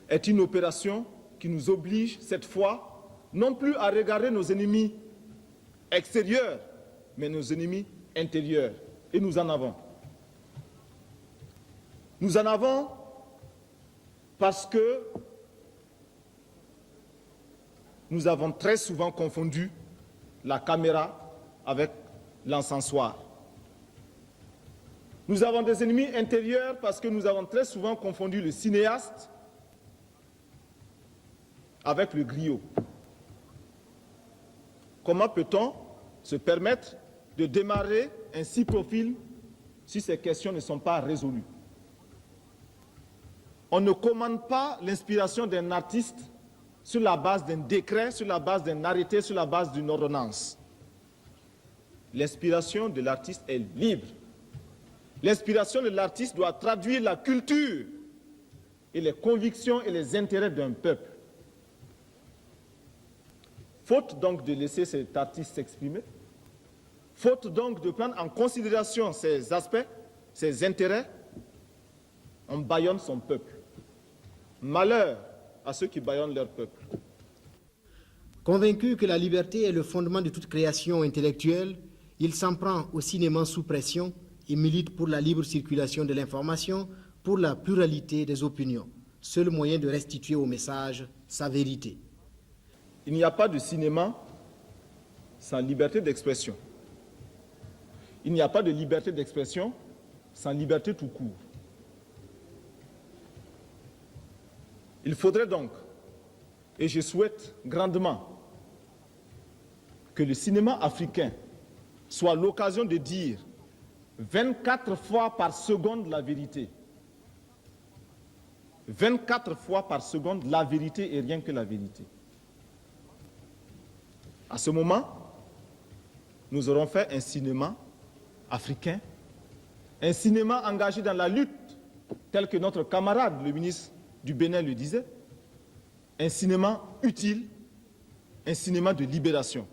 est une opération qui nous oblige cette fois non plus à regarder nos ennemis extérieurs, mais nos ennemis intérieurs. Et nous en avons. Nous en avons parce que nous avons très souvent confondu la caméra avec l'encensoir. Nous avons des ennemis intérieurs parce que nous avons très souvent confondu le cinéaste avec le griot. Comment peut-on se permettre de démarrer un si profil si ces questions ne sont pas résolues? On ne commande pas l'inspiration d'un artiste sur la base d'un décret, sur la base d'un arrêté, sur la base d'une ordonnance. L'inspiration de l'artiste est libre. L'inspiration de l'artiste doit traduire la culture et les convictions et les intérêts d'un peuple. Faute donc de laisser cet artiste s'exprimer, faute donc de prendre en considération ses aspects, ses intérêts, on bâillonne son peuple. Malheur à ceux qui bâillonnent leur peuple. Convaincu que la liberté est le fondement de toute création intellectuelle, il s'en prend au cinéma sous pression et milite pour la libre circulation de l'information, pour la pluralité des opinions, seul moyen de restituer au message sa vérité. Il n'y a pas de cinéma sans liberté d'expression. Il n'y a pas de liberté d'expression sans liberté tout court. Il faudrait donc, et je souhaite grandement, que le cinéma africain soit l'occasion de dire 24 fois par seconde la vérité. 24 fois par seconde la vérité et rien que la vérité. À ce moment, nous aurons fait un cinéma africain, un cinéma engagé dans la lutte, tel que notre camarade, le ministre du Bénin, le disait, un cinéma utile, un cinéma de libération.